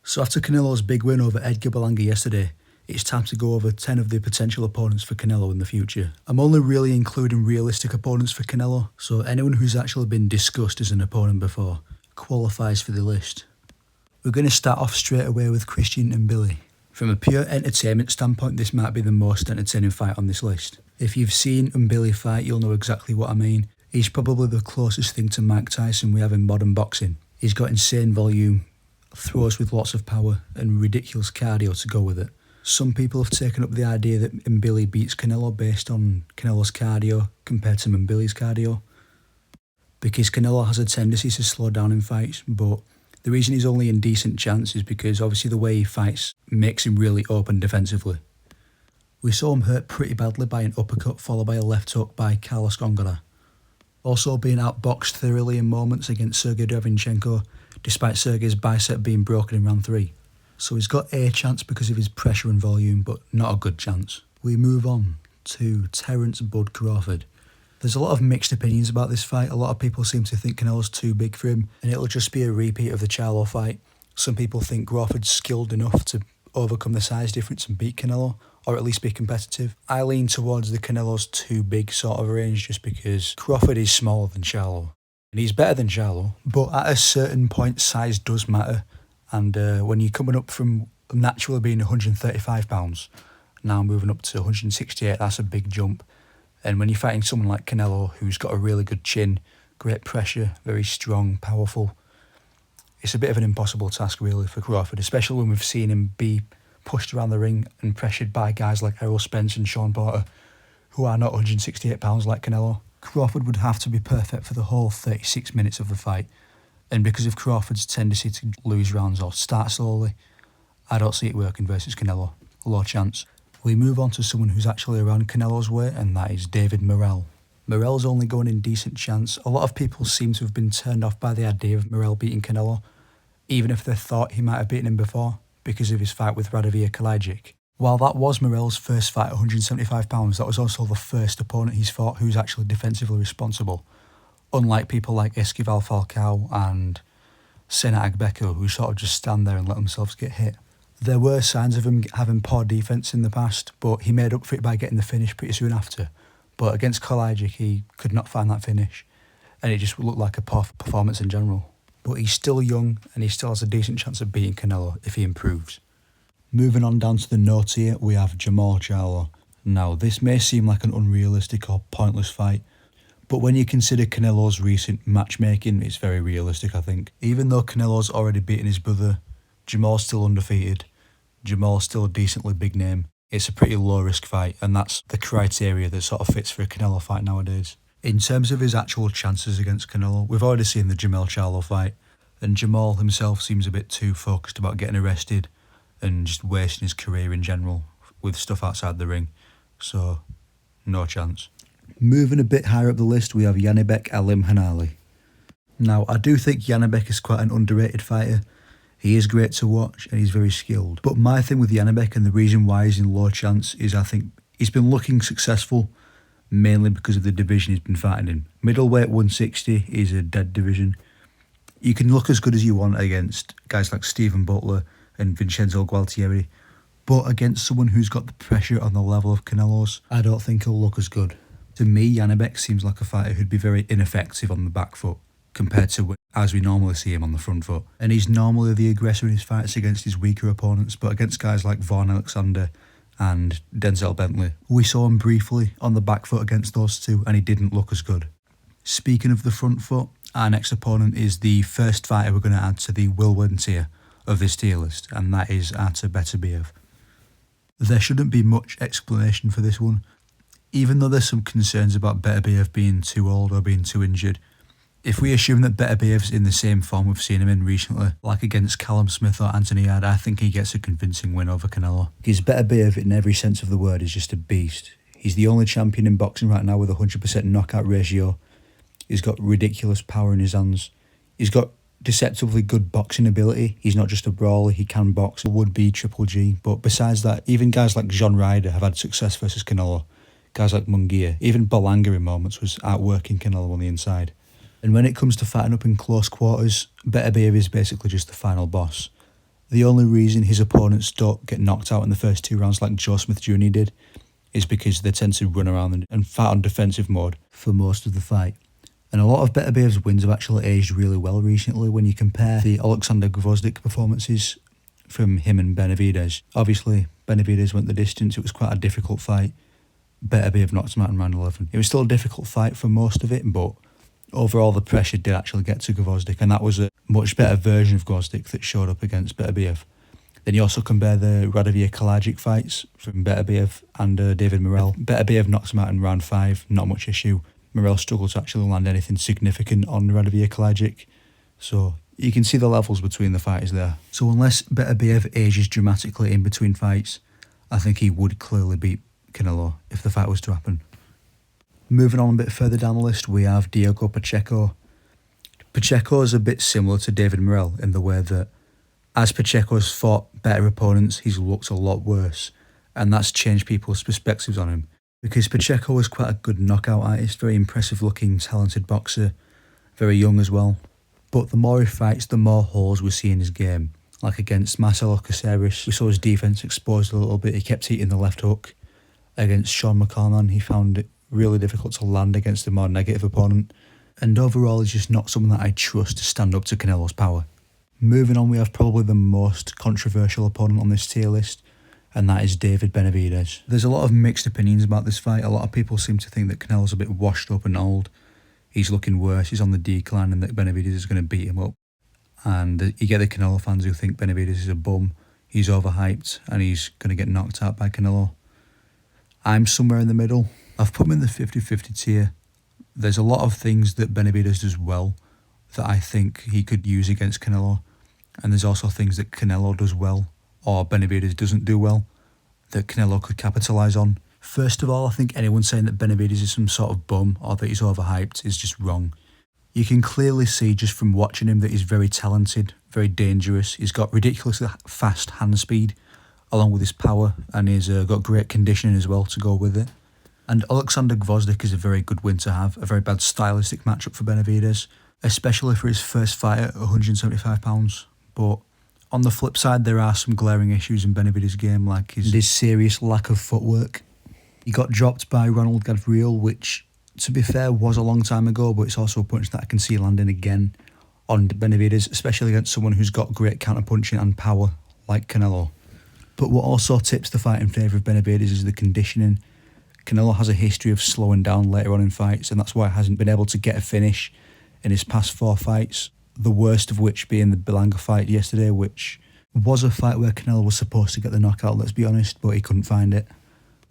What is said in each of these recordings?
So after Canelo's big win over Edgar Berlanga yesterday, it's time to go over 10 of the potential opponents for Canelo in the future. I'm only really including realistic opponents for Canelo, so anyone who's actually been discussed as an opponent before qualifies for the list. We're going to start off straight away with Christian Mbili. From a pure entertainment standpoint, this might be the most entertaining fight on this list. If you've seen Mbili fight, you'll know exactly what I mean. He's probably the closest thing to Mike Tyson we have in modern boxing. He's got insane volume, throws with lots of power, and ridiculous cardio to go with it. Some people have taken up the idea that Mbili beats Canelo based on Canelo's cardio compared to Mbili's cardio, because Canelo has a tendency to slow down in fights, but the reason he's only in decent chance is because obviously the way he fights makes him really open defensively. We saw him hurt pretty badly by an uppercut followed by a left hook by Carlos Gongora. Also being outboxed thoroughly in moments against Sergey Derevyanchenko, despite Sergey's bicep being broken in round 3. So he's got a chance because of his pressure and volume, but not a good chance. We move on to Terence Bud Crawford. There's a lot of mixed opinions about this fight. A lot of people seem to think Canelo's too big for him, and it'll just be a repeat of the Charlo fight. Some people think Crawford's skilled enough to overcome the size difference and beat Canelo, or at least be competitive. I lean towards the Canelo's too big sort of range just because Crawford is smaller than Charlo. And he's better than Charlo, but at a certain point size does matter. And when you're coming up from naturally being 135 pounds, now moving up to 168, that's a big jump. And when you're fighting someone like Canelo, who's got a really good chin, great pressure, very strong, powerful, it's a bit of an impossible task really for Crawford, especially when we've seen him be pushed around the ring and pressured by guys like Errol Spence and Sean Porter, who are not 168 pounds like Canelo. Crawford would have to be perfect for the whole 36 minutes of the fight. And because of Crawford's tendency to lose rounds or start slowly, I don't see it working versus Canelo. Low chance. We move on to someone who's actually around Canelo's weight, and that is David Morell. Morell's only going in decent chance. A lot of people seem to have been turned off by the idea of Morell beating Canelo, even if they thought he might have beaten him before, because of his fight with Radomir Kalajic. While that was Morell's first fight at 175 pounds, that was also the first opponent he's fought who's actually defensively responsible. Unlike people like Esquivel Falcao and Senat Agbeko, who sort of just stand there and let themselves get hit. There were signs of him having poor defence in the past, but he made up for it by getting the finish pretty soon after. But against Kalajic, he could not find that finish, and it just looked like a poor performance in general. But he's still young, and he still has a decent chance of beating Canelo if he improves. Moving on down to the no tier, we have Jermall Charlo. Now, this may seem like an unrealistic or pointless fight, but when you consider Canelo's recent matchmaking, it's very realistic, I think. Even though Canelo's already beaten his brother, Jermall's still undefeated, Jermall's still a decently big name. It's a pretty low-risk fight, and that's the criteria that sort of fits for a Canelo fight nowadays. In terms of his actual chances against Canelo, we've already seen the Jermall Charlo fight, and Jermall himself seems a bit too focused about getting arrested and just wasting his career in general with stuff outside the ring. So, no chance. Moving a bit higher up the list, we have Yanbeck Alim Hanali. Now, I do think Yanbeck is quite an underrated fighter. He is great to watch and he's very skilled. But my thing with Yanbeck and the reason why he's in low chance is I think he's been looking successful mainly because of the division he's been fighting in. Middleweight 160 is a dead division. You can look as good as you want against guys like Stephen Butler and Vincenzo Gualtieri, but against someone who's got the pressure on the level of Canelo's, I don't think he'll look as good. To me, Yanbeck seems like a fighter who'd be very ineffective on the back foot compared to as we normally see him on the front foot. And he's normally the aggressor in his fights against his weaker opponents, but against guys like Vaughan Alexander and Denzel Bentley, we saw him briefly on the back foot against those two and he didn't look as good. Speaking of the front foot, our next opponent is the first fighter we're going to add to the will win tier of this tier list, and that is Artur Beterbiev. There shouldn't be much explanation for this one. Even though there's some concerns about Beterbiev being too old or being too injured, if we assume that Beterbiev's in the same form we've seen him in recently, like against Callum Smith or Anthony Yarde, I think he gets a convincing win over Canelo. Because Beterbiev, in every sense of the word, is just a beast. He's the only champion in boxing right now with a 100% knockout ratio. He's got ridiculous power in his hands. He's got deceptively good boxing ability. He's not just a brawler, he can box. It would be Triple G. But besides that, even guys like John Ryder have had success versus Canelo. Guys like Munguia, even Berlanga in moments was outworking Canelo on the inside. And when it comes to fighting up in close quarters, Beterbiev is basically just the final boss. The only reason his opponents don't get knocked out in the first 2 rounds like Joe Smith Jr. did is because they tend to run around and fight on defensive mode for most of the fight. And a lot of Beterbiev's wins have actually aged really well recently when you compare the Alexander Gvozdyk performances from him and Benavidez. Obviously, Benavidez went the distance. It was quite a difficult fight. Beterbiev knocked him out in round 11. It was still a difficult fight for most of it, but overall the pressure did actually get to Gvozdyk, and that was a much better version of Gvozdyk that showed up against Beterbiev. Then you also compare the Radovia-Kalajic fights from Beterbiev and David Morell. Beterbiev knocks him out in round 5, not much issue. Morell struggled to actually land anything significant on Radovia-Kalajic. So you can see the levels between the fighters there. So unless Beterbiev ages dramatically in between fights, I think he would clearly beat Canelo if the fight was to happen. Moving on a bit further down the list, we have Diego Pacheco. Pacheco is a bit similar to David Morell in the way that as Pacheco's fought better opponents, he's looked a lot worse, and that's changed people's perspectives on him. Because Pacheco was quite a good knockout artist, very impressive looking, talented boxer, very young as well. But the more he fights, the more holes we see in his game. Like against Marcelo Caceres, we saw his defence exposed a little bit. He kept eating the left hook. Against Sean McCorman, he found it really difficult to land against a more negative opponent. And overall, he's just not someone that I trust to stand up to Canelo's power. Moving on, we have probably the most controversial opponent on this tier list, and that is David Benavidez. There's a lot of mixed opinions about this fight. A lot of people seem to think that Canelo's a bit washed up and old. He's looking worse, he's on the decline, and that Benavidez is going to beat him up. And you get the Canelo fans who think Benavidez is a bum, he's overhyped, and he's going to get knocked out by Canelo. I'm somewhere in the middle. I've put him in the 50-50 tier. There's a lot of things that Benavidez does well that I think he could use against Canelo. And there's also things that Canelo does well, or Benavidez doesn't do well, that Canelo could capitalise on. First of all, I think anyone saying that Benavidez is some sort of bum or that he's overhyped is just wrong. You can clearly see just from watching him that he's very talented, very dangerous. He's got ridiculously fast hand speed, along with his power, and he's got great conditioning as well to go with it. And Alexander Gvozdyk is a very good win to have, a very bad stylistic matchup for Benavidez, especially for his first fight at 175 pounds. But on the flip side, there are some glaring issues in Benavidez's game, like his serious lack of footwork. He got dropped by Ronald Gabriel, which, to be fair, was a long time ago, but it's also a punch that I can see landing again on Benavidez, especially against someone who's got great counter-punching and power, like Canelo. But what also tips the fight in favour of Benavidez is the conditioning. Canelo has a history of slowing down later on in fights, and that's why he hasn't been able to get a finish in his past 4 fights, the worst of which being the berlanga fight yesterday, which was a fight where Canelo was supposed to get the knockout, let's be honest, but he couldn't find it.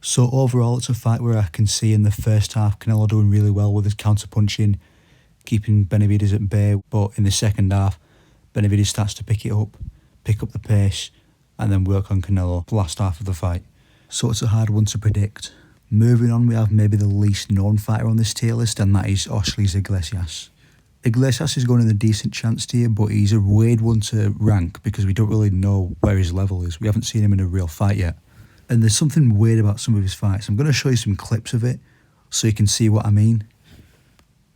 So overall, it's a fight where I can see in the first half Canelo doing really well with his counter-punching, keeping Benavidez at bay, but in the second half, Benavidez starts to pick up the pace, and then work on Canelo the last half of the fight. So it's a hard one to predict. Moving on, we have maybe the least known fighter on this tier list, and that is Oshley's Iglesias. Iglesias is going in a decent chance tier, but he's a weird one to rank because we don't really know where his level is. We haven't seen him in a real fight yet. And there's something weird about some of his fights. I'm going to show you some clips of it so you can see what I mean.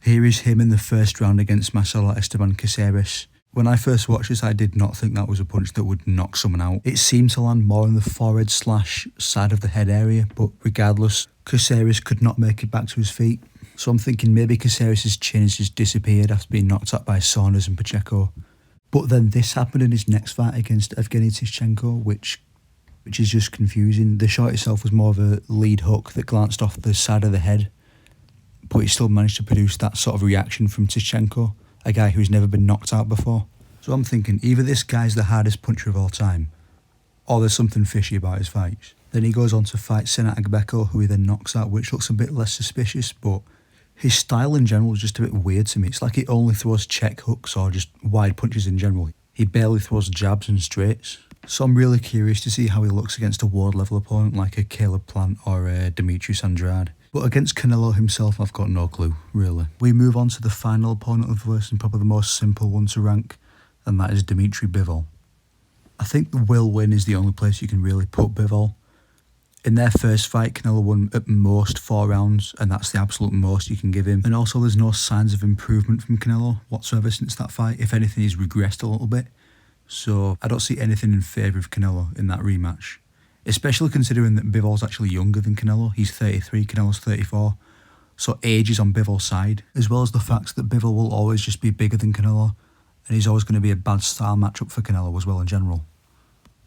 Here is him in the first round against Marcelo Esteban Caceres. When I first watched this, I did not think that was a punch that would knock someone out. It seemed to land more in the forehead / side of the head area, but regardless, Caceres could not make it back to his feet. So I'm thinking maybe Caceres' chin has just disappeared after being knocked out by Saunders and Pacheco. But then this happened in his next fight against Evgeny Tischenko, which is just confusing. The shot itself was more of a lead hook that glanced off the side of the head, but he still managed to produce that sort of reaction from Tischenko, a guy who's never been knocked out before. So I'm thinking either this guy's the hardest puncher of all time, or there's something fishy about his fights. Then he goes on to fight Senat Agbeko, who he then knocks out, which looks a bit less suspicious, but his style in general is just a bit weird to me. It's like he only throws check hooks or just wide punches in general. He barely throws jabs and straights. So I'm really curious to see how he looks against a world level opponent like a Caleb Plant or a Dmitry Andrade. But against Canelo himself, I've got no clue, really. We move on to the final opponent of the list, and probably the most simple one to rank, and that is Dmitry Bivol. I think the will win is the only place you can really put Bivol. In their first fight, Canelo won at most 4 rounds, and that's the absolute most you can give him. And also there's no signs of improvement from Canelo whatsoever since that fight. If anything, he's regressed a little bit. So I don't see anything in favour of Canelo in that rematch. Especially considering that Bivol's actually younger than Canelo. He's 33, Canelo's 34. So age is on Bivol's side, as well as the fact that Bivol will always just be bigger than Canelo, and he's always going to be a bad style matchup for Canelo as well in general.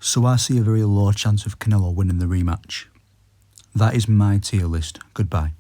So I see a very low chance of Canelo winning the rematch. That is my tier list. Goodbye.